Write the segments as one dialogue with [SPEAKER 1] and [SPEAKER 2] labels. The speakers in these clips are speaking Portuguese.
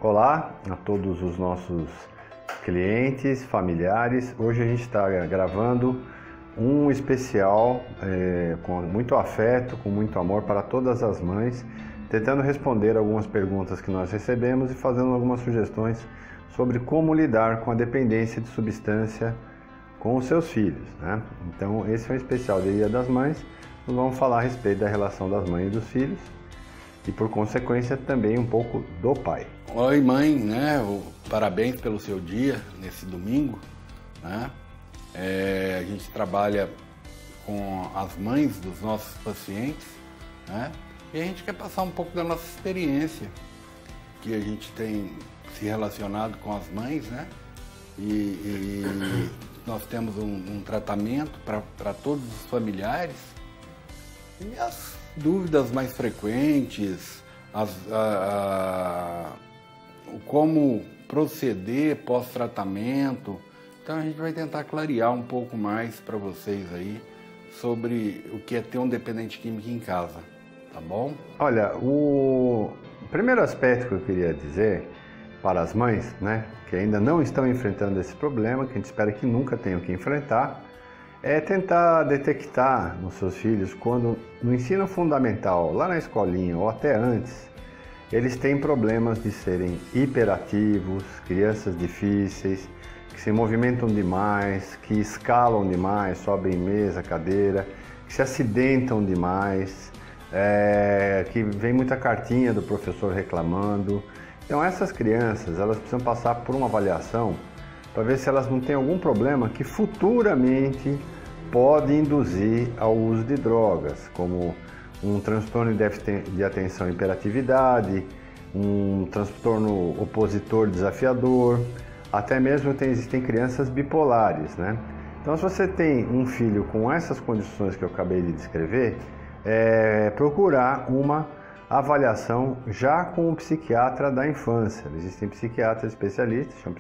[SPEAKER 1] Olá a todos os nossos clientes, familiares. Hoje a gente está gravando um especial com muito afeto, com muito amor para todas as mães, tentando responder algumas perguntas que nós recebemos e fazendo algumas sugestões sobre como lidar com a dependência de substância com os seus filhos, né? Então esse é um especial de Dia das Mães. Nós vamos falar a respeito da relação das mães e dos filhos e, por consequência, também um pouco do pai.
[SPEAKER 2] Oi, mãe, né? Parabéns pelo seu dia nesse domingo, né? A gente trabalha com as mães dos nossos pacientes, né? E a gente quer passar um pouco da nossa experiência, que a gente tem se relacionado com as mães, né? E nós temos um tratamento para todos os familiares. E as dúvidas mais frequentes, como proceder pós-tratamento. Então a gente vai tentar clarear um pouco mais para vocês aí sobre o que é ter um dependente químico em casa, tá bom?
[SPEAKER 1] Olha, o primeiro aspecto que eu queria dizer para as mães, né, que ainda não estão enfrentando esse problema, que a gente espera que nunca tenham que enfrentar, é tentar detectar nos seus filhos quando no ensino fundamental, lá na escolinha ou até antes, eles têm problemas de serem hiperativos, crianças difíceis, que se movimentam demais, que escalam demais, sobem mesa, cadeira, que se acidentam demais, que vem muita cartinha do professor reclamando. Então essas crianças, elas precisam passar por uma avaliação para ver se elas não têm algum problema que futuramente pode induzir ao uso de drogas, como um transtorno de déficit de atenção e hiperatividade, um transtorno opositor desafiador, até mesmo existem crianças bipolares, né? Então, se você tem um filho com essas condições que eu acabei de descrever, procurar uma avaliação já com o psiquiatra da infância. Existem psiquiatras especialistas, chamam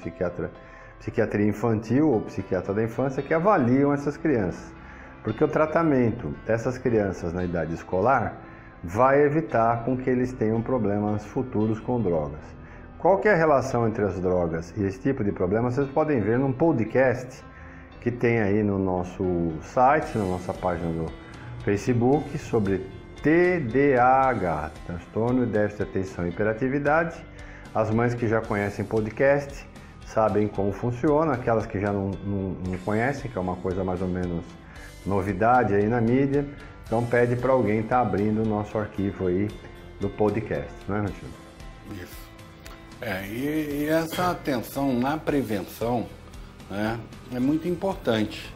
[SPEAKER 1] psiquiatria infantil ou psiquiatra da infância, que avaliam essas crianças, porque o tratamento dessas crianças na idade escolar vai evitar com que eles tenham problemas futuros com drogas. Qual que é a relação entre as drogas e esse tipo de problema? Vocês podem ver num podcast que tem aí no nosso site, na nossa página do Facebook, sobre TDAH, transtorno de déficit de atenção e hiperatividade. As mães que já conhecem podcast sabem como funciona, aquelas que já não conhecem, que é uma coisa mais ou menos novidade aí na mídia, então pede para alguém estar abrindo o nosso arquivo aí do podcast, não é, Rantildo?
[SPEAKER 2] Isso. E essa atenção na prevenção, né, é muito importante,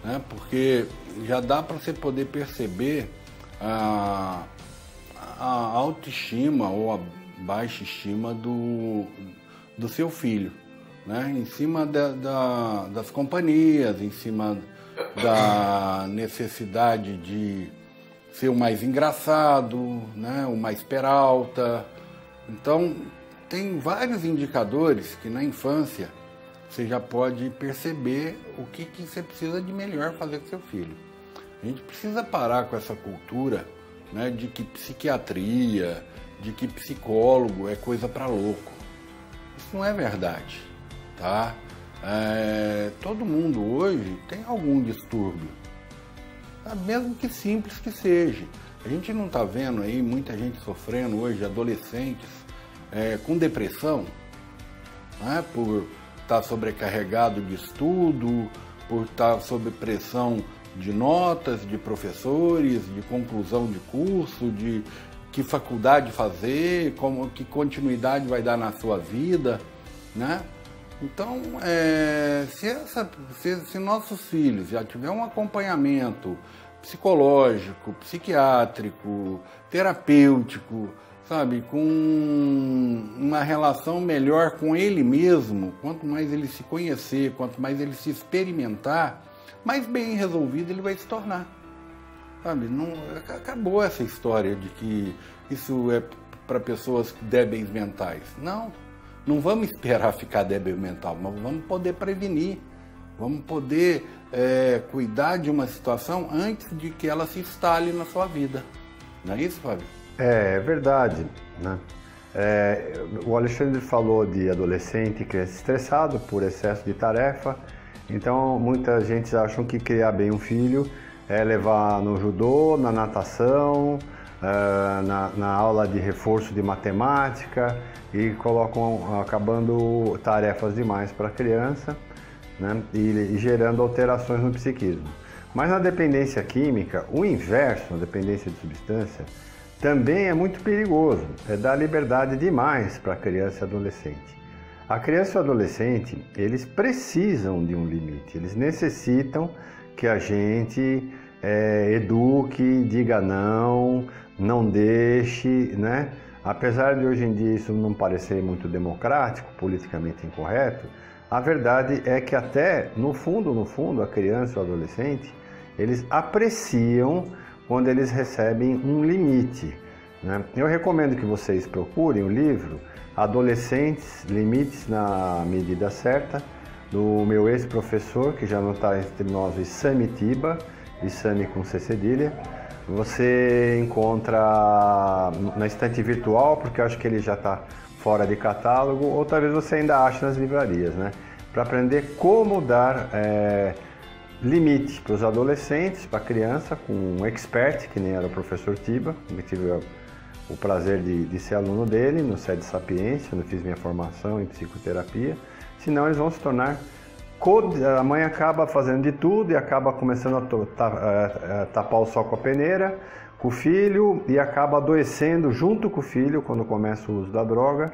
[SPEAKER 2] né, porque já dá para você poder perceber a autoestima ou a baixa estima do seu filho, né, em cima das companhias, em cima da necessidade de ser o mais engraçado, né, o mais peralta. Então, tem vários indicadores que na infância você já pode perceber o que você precisa de melhor fazer com seu filho. A gente precisa parar com essa cultura, né, de que psiquiatria, de que psicólogo é coisa para louco. Isso não é verdade, tá? Todo mundo hoje tem algum distúrbio, tá? Mesmo que simples que seja. A gente não está vendo aí muita gente sofrendo hoje, adolescentes, com depressão, né? Por estar sobrecarregado de estudo, por estar sob pressão de notas, de professores, de conclusão de curso, de que faculdade fazer, que continuidade vai dar na sua vida, né? Então, se nossos filhos já tiverem um acompanhamento psicológico, psiquiátrico, terapêutico, sabe, com uma relação melhor com ele mesmo, quanto mais ele se conhecer, quanto mais ele se experimentar, mais bem resolvido ele vai se tornar. Sabe, acabou essa história de que isso é para pessoas débeis mentais. Não vamos esperar ficar débil mental, mas vamos poder prevenir, vamos poder cuidar de uma situação antes de que ela se instale na sua vida. Não é isso, Fábio?
[SPEAKER 1] É verdade, né? O Alexandre falou de adolescente e criança estressado por excesso de tarefa. Então, muita gente acha que criar bem um filho é levar no judô, na natação, na aula de reforço de matemática e colocam acabando tarefas demais para a criança, né? E gerando alterações no psiquismo. Mas na dependência química, o inverso, na dependência de substância, também é muito perigoso, é dar liberdade demais para a criança e adolescente. A criança e o adolescente, eles precisam de um limite, eles necessitam que a gente eduque, diga não deixe, né? Apesar de hoje em dia isso não parecer muito democrático, politicamente incorreto, a verdade é que até no fundo, a criança e o adolescente, eles apreciam quando eles recebem um limite, né? Eu recomendo que vocês procurem o livro Adolescentes, Limites na Medida Certa, do meu ex-professor, que já não está entre nós, Issami Tiba, Issami com C cedilha. Você encontra na estante virtual, porque eu acho que ele já está fora de catálogo, ou talvez você ainda ache nas livrarias, né? Para aprender como dar limite para os adolescentes, para a criança, com um expert, que nem era o professor Tiba, que tive o prazer de ser aluno dele no SED Sapiência, quando eu fiz minha formação em psicoterapia. Senão eles vão se tornar... A mãe acaba fazendo de tudo e acaba começando a tapar o sol com a peneira, com o filho, e acaba adoecendo junto com o filho quando começa o uso da droga,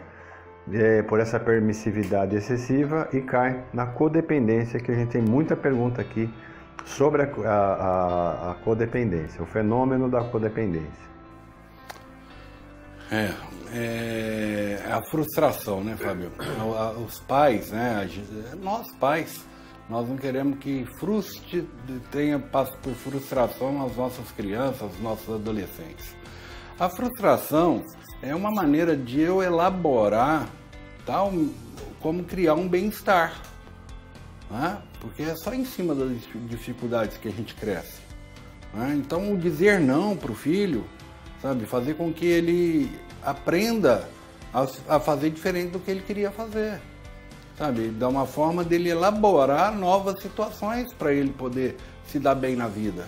[SPEAKER 1] por essa permissividade excessiva, e cai na codependência, que a gente tem muita pergunta aqui sobre a codependência, o fenômeno da codependência.
[SPEAKER 2] A frustração, né, Fábio? Os pais, né? Nós pais, nós não queremos que passe por frustração as nossas crianças, os nossos adolescentes. A frustração é uma maneira de eu elaborar como criar um bem-estar, né? Porque é só em cima das dificuldades que a gente cresce, né? Então, o dizer não para o filho, sabe, fazer com que ele aprenda a fazer diferente do que ele queria fazer, sabe, dar uma forma dele elaborar novas situações para ele poder se dar bem na vida.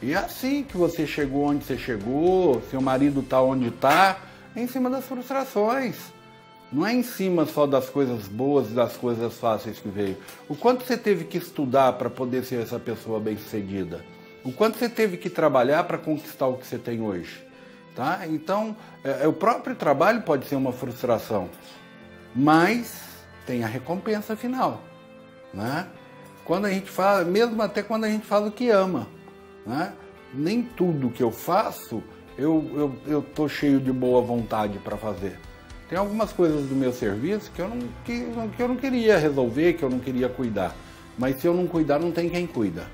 [SPEAKER 2] E é assim que você chegou onde você chegou, seu marido está onde está, é em cima das frustrações. Não é em cima só das coisas boas e das coisas fáceis que veio. O quanto você teve que estudar para poder ser essa pessoa bem-sucedida? O quanto você teve que trabalhar para conquistar o que você tem hoje? Tá? Então, o próprio trabalho pode ser uma frustração, mas tem a recompensa final, né? Quando a gente faz, mesmo até quando a gente faz o que ama, né? Nem tudo que eu faço eu tô cheio de boa vontade para fazer. Tem algumas coisas do meu serviço que eu não queria resolver, que eu não queria cuidar, mas se eu não cuidar, não tem quem cuida,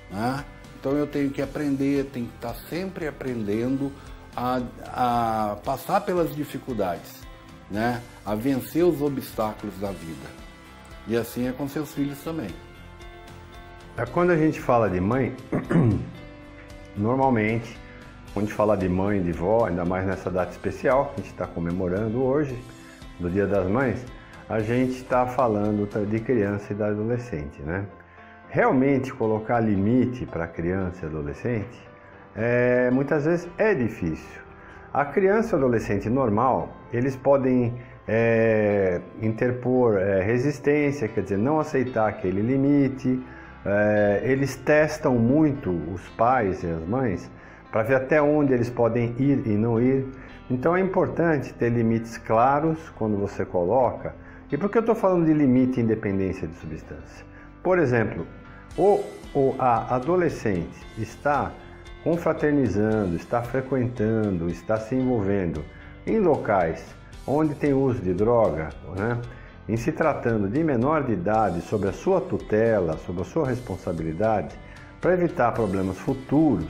[SPEAKER 2] né? Então eu tenho que aprender, tenho que estar sempre aprendendo a passar pelas dificuldades, né? A vencer os obstáculos da vida. E assim é com seus filhos também.
[SPEAKER 1] Quando a gente fala de mãe, normalmente, quando a gente fala de mãe e de vó, ainda mais nessa data especial que a gente está comemorando hoje, do Dia das Mães, a gente está falando de criança e da adolescente, né? Realmente colocar limite para criança e adolescente muitas vezes é difícil. A criança e o adolescente normal, eles podem interpor resistência, quer dizer, não aceitar aquele limite. Eles testam muito os pais e as mães para ver até onde eles podem ir e não ir. Então é importante ter limites claros quando você coloca. E por que eu estou falando de limite e independência de substância? Por exemplo, a adolescente está confraternizando, está frequentando, está se envolvendo em locais onde tem uso de droga, né? Em se tratando de menor de idade, sob a sua tutela, sob a sua responsabilidade, para evitar problemas futuros,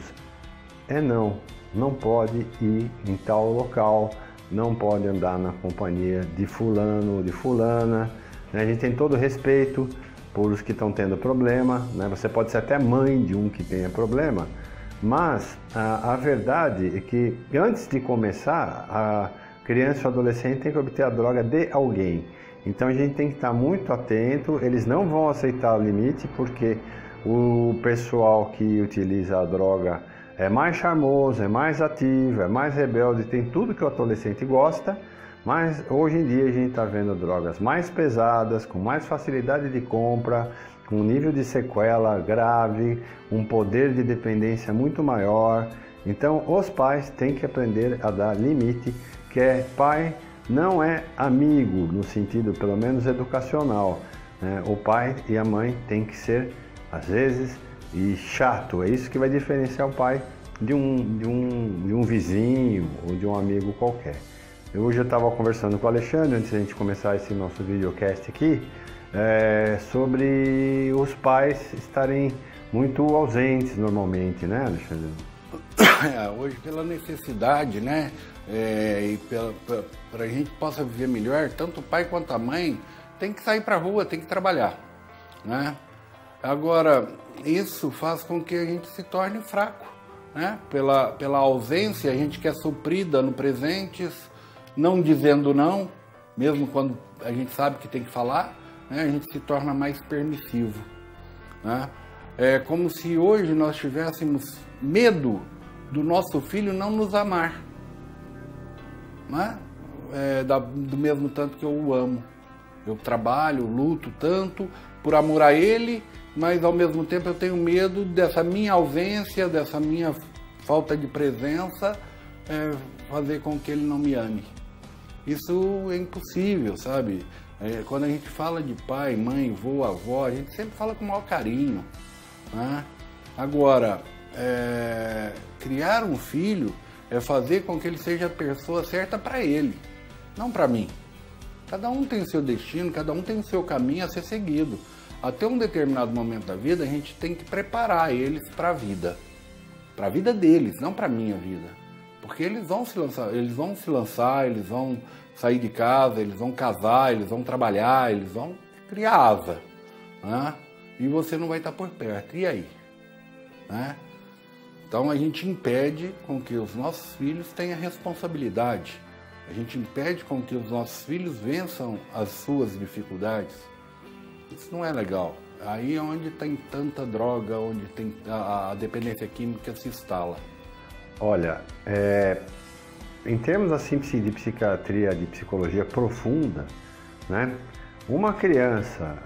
[SPEAKER 1] não pode ir em tal local, não pode andar na companhia de fulano ou de fulana, né? A gente tem todo respeito por os que estão tendo problema, né? Você pode ser até mãe de um que tenha problema, mas a verdade é que antes de começar a criança ou adolescente tem que obter a droga de alguém. Então a gente tem que estar muito atento, eles não vão aceitar o limite porque o pessoal que utiliza a droga é mais charmoso, é mais ativo, é mais rebelde, tem tudo que o adolescente gosta, mas hoje em dia a gente está vendo drogas mais pesadas, com mais facilidade de compra, com um nível de sequela grave, um poder de dependência muito maior. Então os pais têm que aprender a dar limite, que é pai não é amigo no sentido pelo menos educacional, né? O pai e a mãe têm que ser às vezes e chato, é isso que vai diferenciar o pai de um vizinho ou de um amigo qualquer. Hoje eu estava conversando com o Alexandre antes de a gente começar esse nosso videocast aqui, sobre os pais estarem muito ausentes normalmente, né, Alexandre?
[SPEAKER 2] Hoje pela necessidade, né, e para a gente possa viver melhor, tanto o pai quanto a mãe tem que sair para a rua, tem que trabalhar, né? Agora, isso faz com que a gente se torne fraco, né? Pela ausência, a gente quer suprir dando presentes, não dizendo não, mesmo quando a gente sabe que tem que falar, né? A gente se torna mais permissivo, né? É como se hoje nós tivéssemos medo do nosso filho não nos amar, né? Do mesmo tanto que eu o amo. Eu trabalho, luto tanto por amor a ele, mas ao mesmo tempo eu tenho medo dessa minha ausência, dessa minha falta de presença, fazer com que ele não me ame. Isso é impossível, sabe? Quando a gente fala de pai, mãe, vô, avó, a gente sempre fala com o maior carinho, né? Agora, criar um filho é fazer com que ele seja a pessoa certa para ele, não para mim. Cada um tem o seu destino, cada um tem o seu caminho a ser seguido. Até um determinado momento da vida, a gente tem que preparar eles para a vida deles, não para a minha vida. Porque eles vão se lançar, eles vão sair de casa, eles vão casar, eles vão trabalhar, eles vão criar asa, né? E você não vai estar por perto. E aí? Né? Então a gente impede com que os nossos filhos tenham responsabilidade. A gente impede com que os nossos filhos vençam as suas dificuldades. Isso não é legal. Aí é onde tem tanta droga, onde tem a dependência química se instala.
[SPEAKER 1] Olha, em termos assim de psiquiatria, de psicologia profunda, né? Uma criança,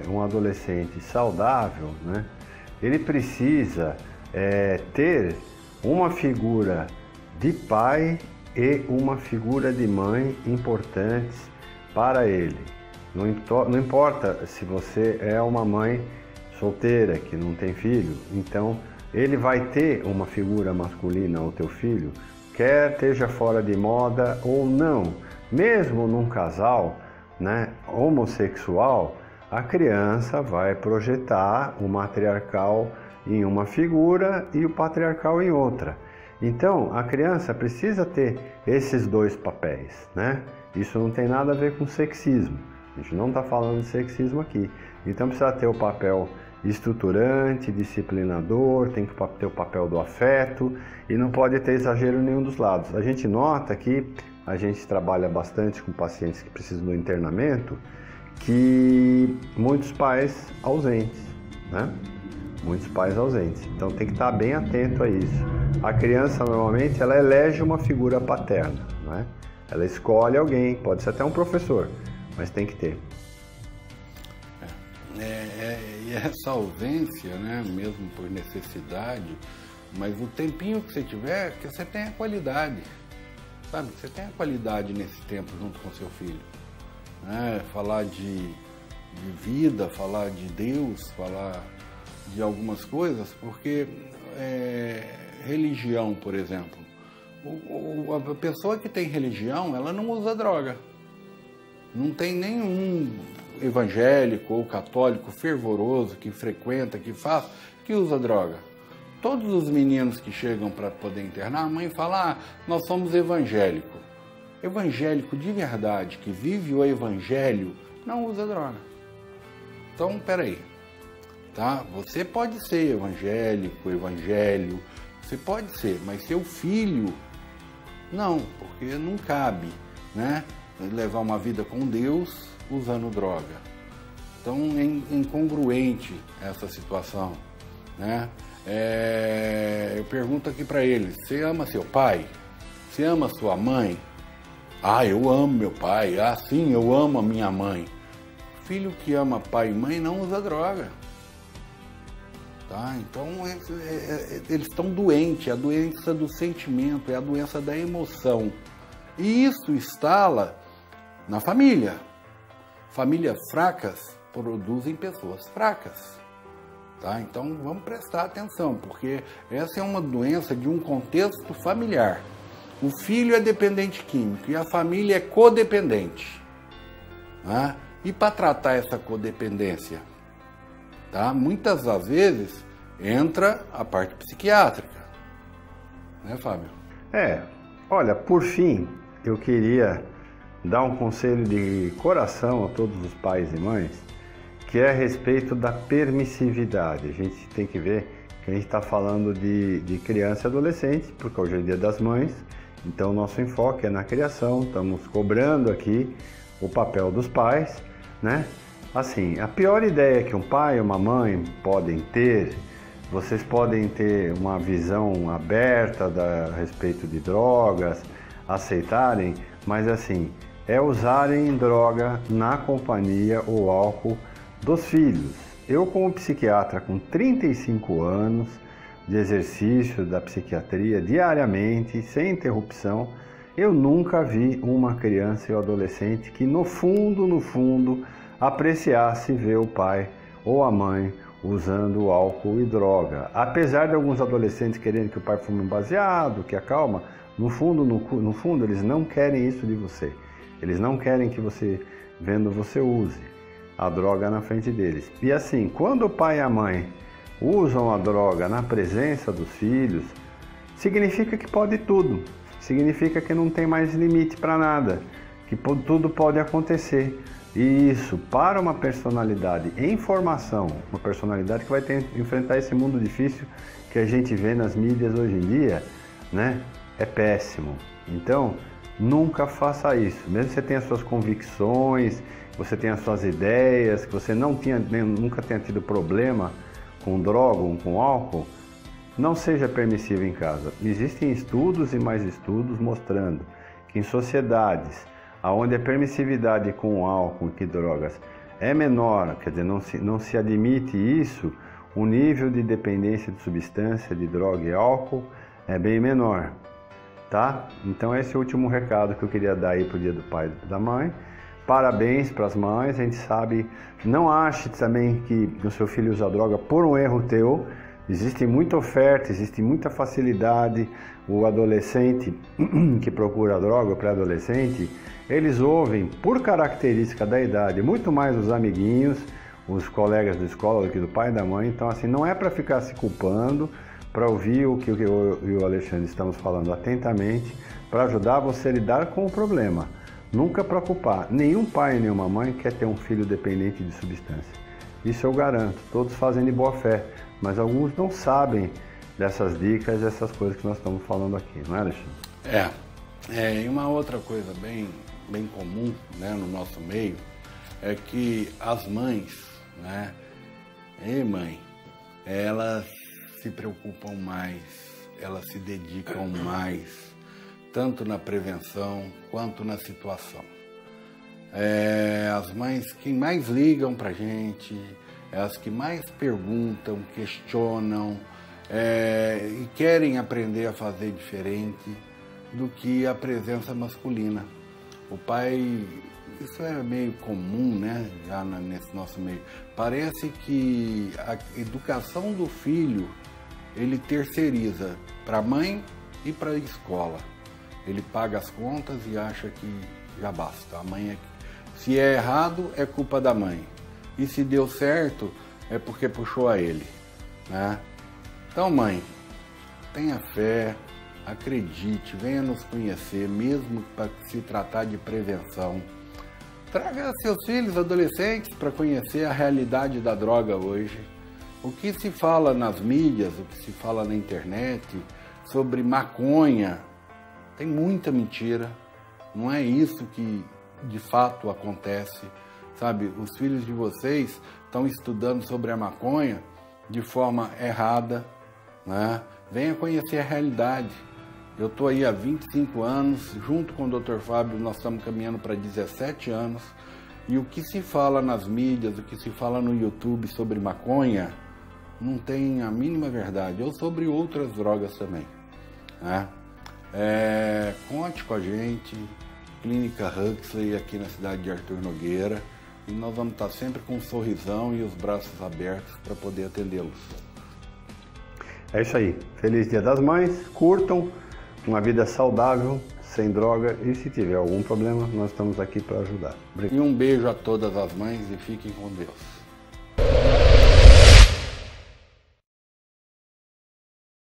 [SPEAKER 1] um adolescente saudável, né? Ele precisa ter uma figura de pai e uma figura de mãe importantes para ele. Não importa se você é uma mãe solteira que não tem filho, então ele vai ter uma figura masculina ao teu filho, quer esteja fora de moda ou não. Mesmo num casal, né, homossexual, a criança vai projetar o matriarcal em uma figura e o patriarcal em outra. Então, a criança precisa ter esses dois papéis, né? Isso não tem nada a ver com sexismo. A gente não está falando de sexismo aqui. Então, precisa ter o papel estruturante, disciplinador, tem que ter o papel do afeto e não pode ter exagero em nenhum dos lados. A gente nota que a gente trabalha bastante com pacientes que precisam do internamento, que muitos pais ausentes, né? Muitos pais ausentes. Então tem que estar bem atento a isso. A criança normalmente ela elege uma figura paterna, né? Ela escolhe alguém, pode ser até um professor, mas tem que ter.
[SPEAKER 2] E essa ausência, né, mesmo por necessidade, mas o tempinho que você tiver, que você tenha qualidade, sabe? Que você tenha qualidade nesse tempo junto com seu filho, né? Falar de vida, falar de Deus, falar de algumas coisas, porque religião, por exemplo, a pessoa que tem religião, ela não usa droga. Não tem nenhum evangélico ou católico fervoroso que frequenta, que faz, que usa droga. Todos os meninos que chegam para poder internar, a mãe fala, nós somos evangélico. Evangélico de verdade, que vive o evangelho, não usa droga. Então, peraí. Tá? Você pode ser evangélico, evangelho, você pode ser, mas seu filho Não, porque não cabe, né? Levar uma vida com Deus usando droga. Então é incongruente essa situação, né? Eu pergunto aqui para eles: você ama seu pai? Você ama sua mãe? Ah, eu amo meu pai. Ah, sim, eu amo a minha mãe. Filho que ama pai e mãe não usa droga. Tá? Então eles estão doentes, é a doença do sentimento, é a doença da emoção. E isso instala na família. Famílias fracas produzem pessoas fracas. Tá? Então vamos prestar atenção, porque essa é uma doença de um contexto familiar. O filho é dependente químico e a família é codependente. Né? E para tratar essa codependência, tá? Muitas das vezes entra a parte psiquiátrica. Né, Fábio?
[SPEAKER 1] Olha, por fim, eu queria dar um conselho de coração a todos os pais e mães, que é a respeito da permissividade. A gente tem que ver que a gente está falando de criança e adolescente, porque hoje é dia das mães, então o nosso enfoque é na criação, estamos cobrando aqui o papel dos pais, né? Assim, a pior ideia que um pai e uma mãe podem ter, vocês podem ter uma visão aberta a respeito de drogas, aceitarem, mas assim, é usarem droga na companhia ou álcool dos filhos. Eu, como psiquiatra com 35 anos de exercício da psiquiatria diariamente, sem interrupção, eu nunca vi uma criança e um adolescente que no fundo, apreciasse ver o pai ou a mãe usando álcool e droga. Apesar de alguns adolescentes querendo que o pai fume um baseado, que acalma, no fundo eles não querem isso de você. Eles não querem que você, vendo você, use a droga na frente deles. E assim, quando o pai e a mãe usam a droga na presença dos filhos, significa que pode tudo. Significa que não tem mais limite para nada, que tudo pode acontecer. E isso, para uma personalidade em formação, uma personalidade que vai ter que enfrentar esse mundo difícil que a gente vê nas mídias hoje em dia, né? É péssimo. Então, nunca faça isso. Mesmo que você tenha suas convicções, você tenha suas ideias, que você nunca tenha tido problema com droga ou com álcool, não seja permissivo em casa. Existem estudos e mais estudos mostrando que em sociedades onde a permissividade com álcool e drogas é menor, quer dizer, não se admite isso, o nível de dependência de substância, de droga e álcool é bem menor, tá? Então esse é o último recado que eu queria dar aí pro Dia do Pai e da Mãe. Parabéns para as mães, a gente sabe, não ache também que o seu filho usa droga por um erro teu. Existe muita oferta, existe muita facilidade. O adolescente que procura droga, o pré-adolescente, eles ouvem, por característica da idade, muito mais os amiguinhos, os colegas da escola do que do pai e da mãe. Então, assim, não é para ficar se culpando, para ouvir o que eu e o Alexandre estamos falando atentamente, para ajudar você a lidar com o problema. Nunca para culpar. Nenhum pai e nenhuma mãe quer ter um filho dependente de substância. Isso eu garanto. Todos fazem de boa fé, mas alguns não sabem dessas dicas, dessas coisas que nós estamos falando aqui, não é, Alexandre?
[SPEAKER 2] E uma outra coisa bem comum, né, no nosso meio é que as mães, né, elas se preocupam mais, elas se dedicam mais, tanto na prevenção quanto na situação. As mães que mais ligam pra gente, as que mais perguntam, questionam e querem aprender a fazer diferente do que a presença masculina. O pai, isso é meio comum, né, já nesse nosso meio. Parece que a educação do filho ele terceiriza para a mãe e para a escola. Ele paga as contas e acha que já basta. A mãe se é errado, é culpa da mãe. E se deu certo, é porque puxou a ele, né? Então, mãe, tenha fé, acredite, venha nos conhecer, mesmo para se tratar de prevenção. Traga seus filhos adolescentes para conhecer a realidade da droga hoje. O que se fala nas mídias, o que se fala na internet sobre maconha, Tem muita mentira, não é isso que de fato acontece, sabe? Os filhos de vocês estão estudando sobre a maconha de forma errada, né? Venha conhecer a realidade. Eu estou aí há 25 anos, junto com o Dr. Fábio, nós estamos caminhando para 17 anos, e o que se fala nas mídias, o que se fala no YouTube sobre maconha, não tem a mínima verdade, ou sobre outras drogas também, né? Conte com a gente, Clínica Huxley, aqui na cidade de Arthur Nogueira, e nós vamos estar sempre com um sorrisão e os braços abertos para poder atendê-los.
[SPEAKER 1] É isso aí. Feliz Dia das Mães, curtam uma vida saudável, sem droga, e se tiver algum problema, nós estamos aqui para ajudar.
[SPEAKER 2] E um beijo a todas as mães e fiquem com Deus.